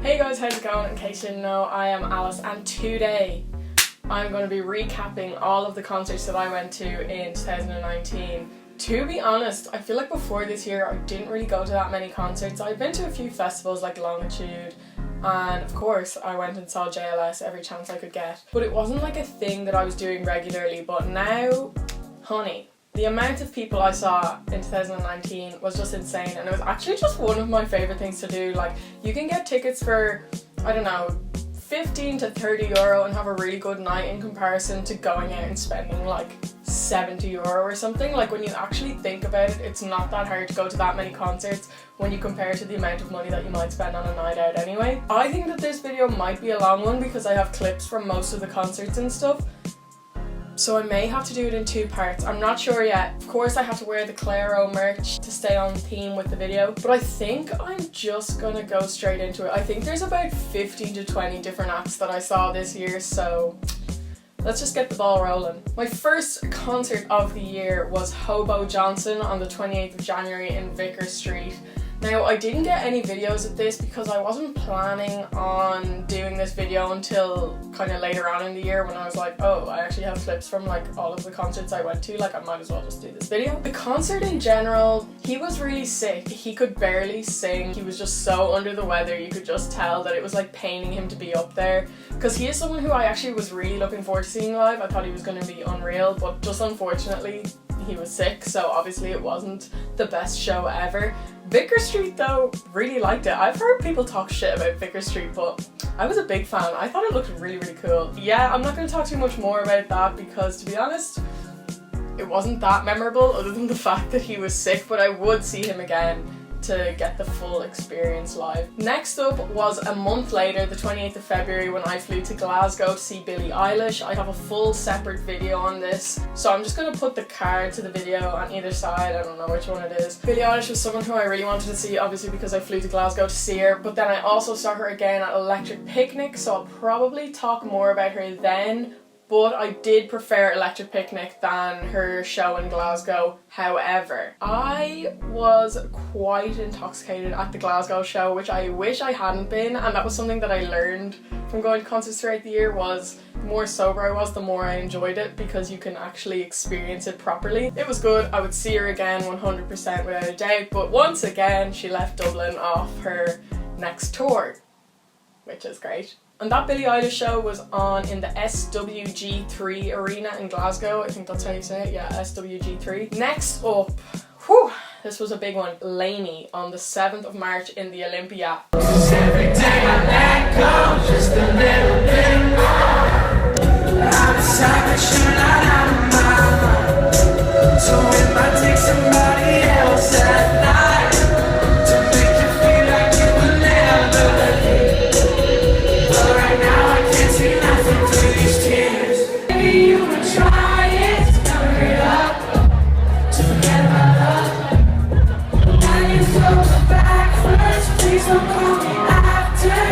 Hey guys, how's it going? In case you didn't know, I am Alice and today I'm going to be recapping all of the concerts that I went to in 2019. To be honest, I feel like before this year I didn't really go to that many concerts. I've been to a few festivals like Longitude, and of course I went and saw JLS every chance I could get. But it wasn't like a thing that I was doing regularly, but now, honey, the amount of people I saw in 2019 was just insane, and it was actually just one of my favourite things to do. Like, you can get tickets for, I don't know, 15 to 30 euro and have a really good night in comparison to going out and spending like 70 euro or something. Like, when you actually think about it, it's not that hard to go to that many concerts when you compare to the amount of money that you might spend on a night out anyway. I think that this video might be a long one because I have clips from most of the concerts and stuff, so I may have to do it in two parts. I'm not sure yet. Of course I have to wear the Claro merch to stay on theme with the video, but I think I'm just gonna go straight into it. I think there's about 15 to 20 different acts that I saw this year, so let's just get the ball rolling. My first concert of the year was Hobo Johnson on the 28th of January in Vicar Street. Now, I didn't get any videos of this because I wasn't planning on doing this video until kind of later on in the year, when I was like, oh, I actually have clips from like all of the concerts I went to, like I might as well just do this video. The concert in general, he was really sick. He could barely sing. He was just so under the weather. You could just tell that it was like paining him to be up there, because he is someone who I actually was really looking forward to seeing live. I thought he was going to be unreal, but just unfortunately he was sick, so obviously it wasn't the best show ever. Vicar Street though, really liked it. I've heard people talk shit about Vicar Street, but I was a big fan. I thought it looked really, really cool. Yeah, I'm not going to talk too much more about that because, to be honest, it wasn't that memorable other than the fact that he was sick, but I would see him again to get the full experience live. Next up was a month later, the 28th of February, when I flew to Glasgow to see Billie Eilish. I have a full separate video on this, so I'm just going to put the card to the video on either side. I don't know which one it is. Billie Eilish was someone who I really wanted to see, obviously because I flew to Glasgow to see her, but then I also saw her again at Electric Picnic, so I'll probably talk more about her then. But I did prefer Electric Picnic than her show in Glasgow. However, I was quite intoxicated at the Glasgow show, which I wish I hadn't been, and that was something that I learned from going to concerts throughout the year. Was the more sober I was, the more I enjoyed it, because you can actually experience it properly. It was good. I would see her again 100% without a doubt, but once again she left Dublin off her next tour, which is great. And that Billie Eilish show was on in the SWG3 arena in Glasgow. I think that's how you say it, yeah, SWG3. Next up, this was a big one, LANY on the 7th of March in the Olympia. Every day I let go just a little bit more. I'm sorry, should I out of my mind. So if I take somebody else at night to make you feel like you will never leave. But right now I can't see nothing through these tears. Maybe you would try it, cover it up, to forget about love. And you go backwards, please don't call me after.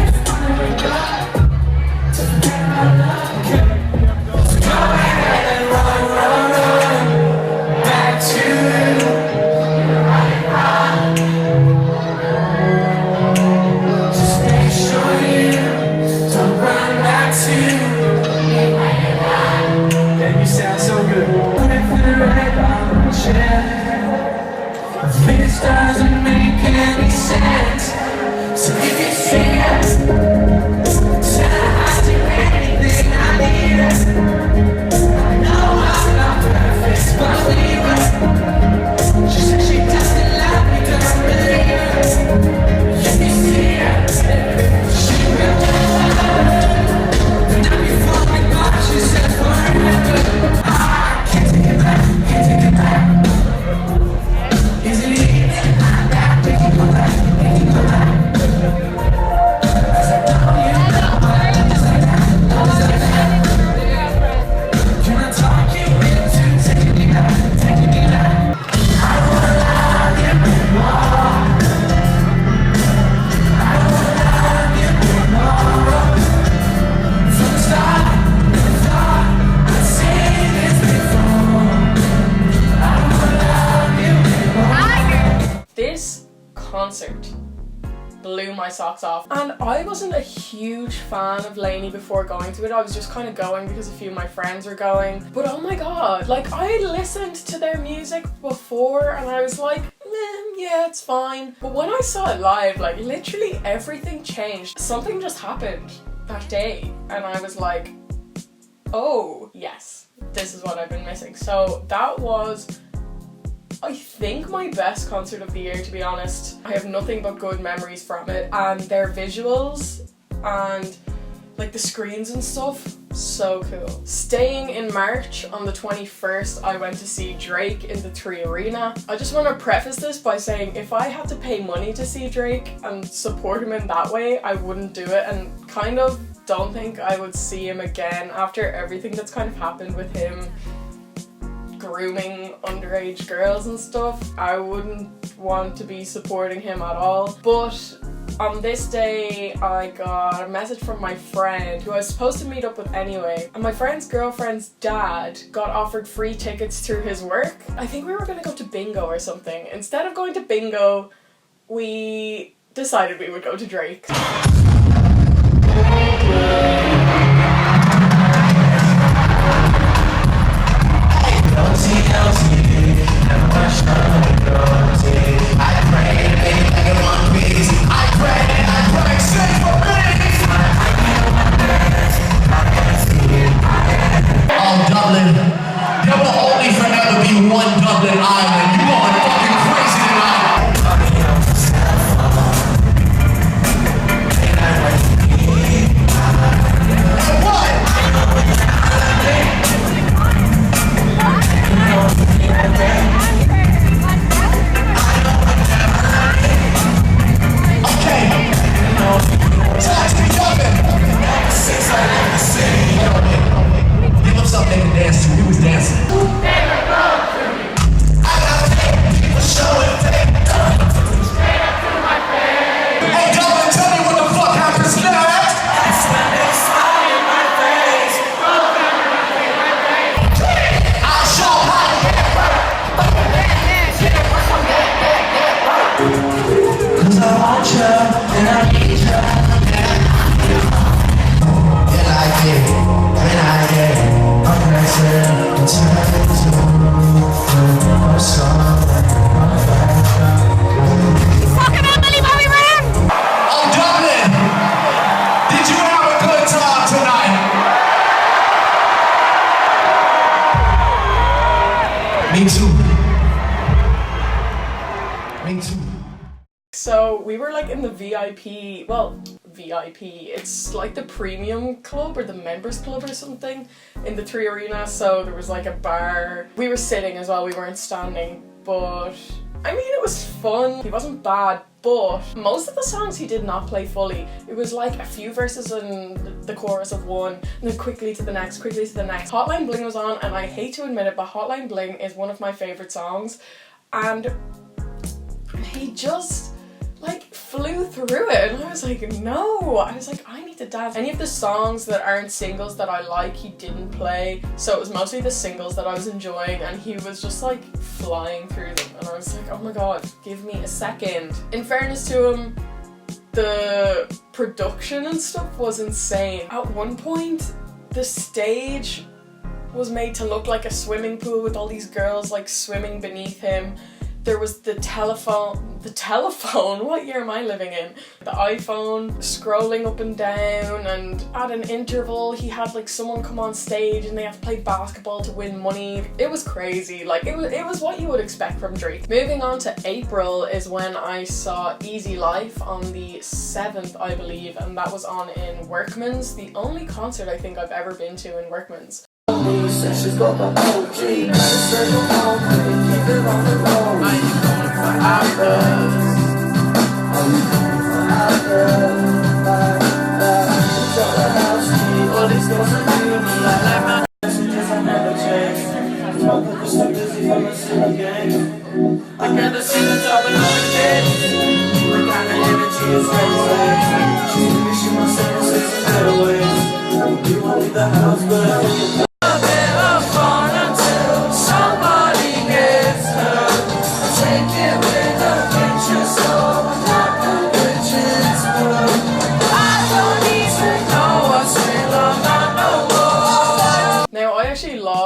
socks off. And I wasn't a huge fan of LANY before going to it. I was just kind of going because a few of my friends were going. But oh my god, like I listened to their music before and I was like, yeah, it's fine. But when I saw it live, like literally everything changed. Something just happened that day and I was like, oh yes, this is what I've been missing. So that was, I think, my best concert of the year, to be honest. I have nothing but good memories from it, and their visuals and like the screens and stuff, so cool. Staying in March on the 21st, I went to see Drake in the 3 Arena. I just want to preface this by saying if I had to pay money to see Drake and support him in that way, I wouldn't do it, and kind of don't think I would see him again after everything that's kind of happened with him grooming underage girls and stuff. I wouldn't want to be supporting him at all. But on this day, I got a message from my friend who I was supposed to meet up with anyway, and my friend's girlfriend's dad got offered free tickets through his work. I think we were gonna go to bingo or something. Instead of going to bingo, we decided we would go to Drake. Me too. Me too. So we were like in the VIP, well, VIP, it's like the premium club or the members club or something in the 3 Arena. So there was like a bar. We were sitting as well, we weren't standing, but I mean it was fun. He wasn't bad, but most of the songs he did not play fully. It was like a few verses and the chorus of one, and then quickly to the next, quickly to the next. Hotline Bling was on, and I hate to admit it, but Hotline Bling is one of my favorite songs, and he just like flew through it, and I was like, no, I was like, I need to dance. Any of the songs that aren't singles that I like, he didn't play, so it was mostly the singles that I was enjoying, and he was just like flying through them, and I was like, oh my god, give me a second. In fairness to him, the production and stuff was insane. At one point, the stage was made to look like a swimming pool with all these girls like swimming beneath him. There was the telephone, what year am I living in? The iPhone scrolling up and down, and at an interval he had like someone come on stage and they have to play basketball to win money. It was crazy, like it was what you would expect from Drake. Moving on to April is when I saw Easy Life on the 7th, I believe, and that was on in Workman's, the only concert I think I've ever been to in Workman's.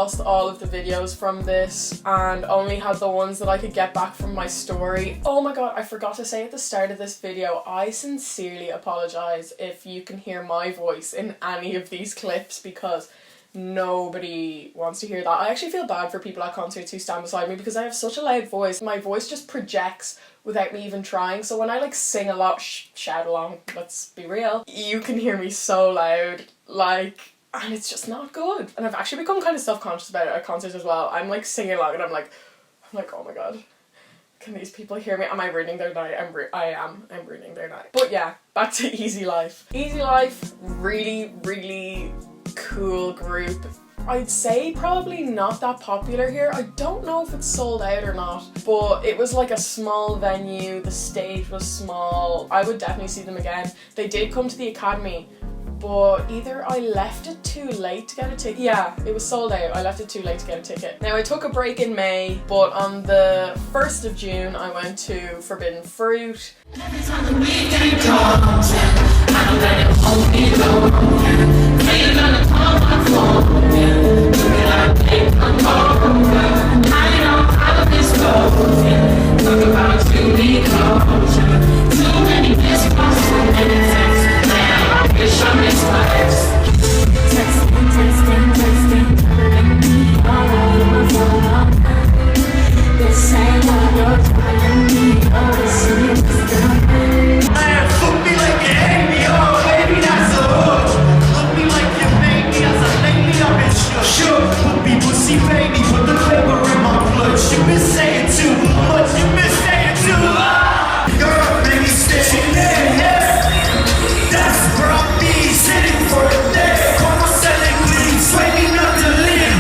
lost all of the videos from this and only had the ones that I could get back from my story. Oh my god, I forgot to say at the start of this video, I sincerely apologise if you can hear my voice in any of these clips because nobody wants to hear that. I actually feel bad for people at concerts who stand beside me because I have such a loud voice. My voice just projects without me even trying, so when I like sing a lot, shout along, let's be real, you can hear me so loud, like, and it's just not good. And I've actually become kind of self-conscious about it at concerts as well. I'm like singing along and I'm like, oh my god, can these people hear me? Am I ruining their night? I'm ruining their night. But yeah, back to Easy Life. Easy Life, really, really cool group. I'd say probably not that popular here. I don't know if it's sold out or not, but it was like a small venue, the stage was small. I would definitely see them again. They did come to the Academy, but either I left it too late to get a ticket. Yeah, it was sold out. I left it too late to get a ticket. Now I took a break in May, but on the 1st of June I went to Forbidden Fruit. Every time the weekend comes, I know that it won't be long. Playing on the phone, my phone, yeah. Looking like they come over. I know how this goes, yeah. Talk about you, because too many missed calls, too many texts. Now I wish I missed my ex. Texting, calling me all over my phone. This ain't what you're telling me. Oh, this is the man, fuck me like you hate me, oh baby, that's a hook. Look me like you made me, as I lay me up and sure. Put people see baby, put the paper in my blood. You been saying too much, you been saying too much. Girl, baby, stay there. That's where I'll be sitting for a day. Come on, selling weed, swinging up to live.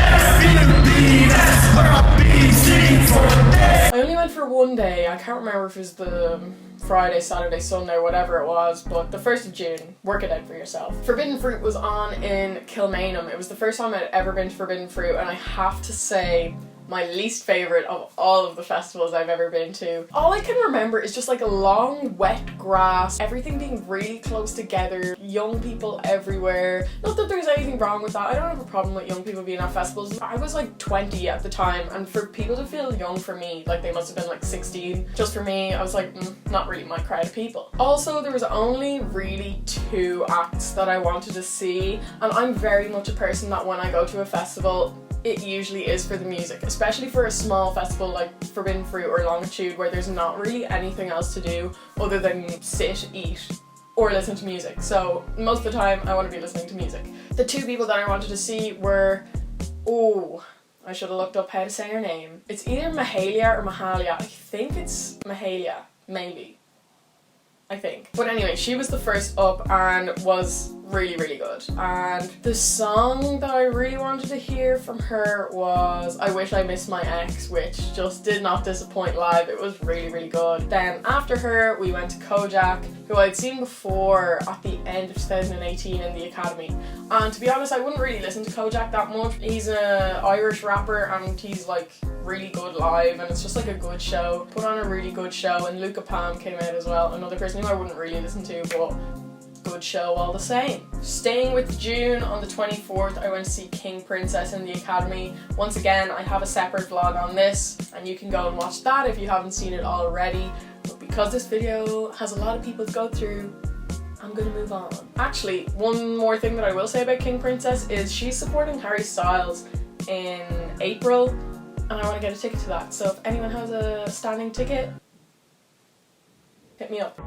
Airbnb, that's where I'll be sitting for a day. I only went for one day. I can't remember if it was the Friday, Saturday, Sunday, whatever it was, but the 1st of June, work it out for yourself. Forbidden Fruit was on in Kilmainham. It was the first time I'd ever been to Forbidden Fruit, and I have to say, my least favourite of all of the festivals I've ever been to. All I can remember is just like a long wet grass, everything being really close together, young people everywhere. Not that there's anything wrong with that, I don't have a problem with young people being at festivals. I was like 20 at the time, and for people to feel young for me, like they must have been like 16. Just for me, I was like, not really my crowd of people. Also, there was only really 2 acts that I wanted to see, and I'm very much a person that when I go to a festival, it usually is for the music, especially for a small festival like Forbidden Fruit or Longitude, where there's not really anything else to do other than sit, eat, or listen to music. So most of the time I want to be listening to music. The 2 people that I wanted to see were, I should have looked up how to say her name. It's either Mahalia or Mahalia. I think it's Mahalia, maybe. I think. But anyway, she was the first up and was really, really good. And the song that I really wanted to hear from her was I Wish I Missed My Ex, which just did not disappoint live. It was really, really good. Then after her, we went to Kojak, who I'd seen before at the end of 2018 in the Academy. And to be honest, I wouldn't really listen to Kojak that much. He's an Irish rapper and he's like really good live, and it's just like a good show. Put on a really good show, and Luca Palm came out as well, another person who I wouldn't really listen to, but good show all the same. Staying with June, on the 24th I went to see King Princess in the Academy. Once again, I have a separate vlog on this and you can go and watch that if you haven't seen it already, but because this video has a lot of people to go through, I'm gonna move on. Actually, one more thing that I will say about King Princess is she's supporting Harry Styles in April, and I want to get a ticket to that, so if anyone has a standing ticket, hit me up.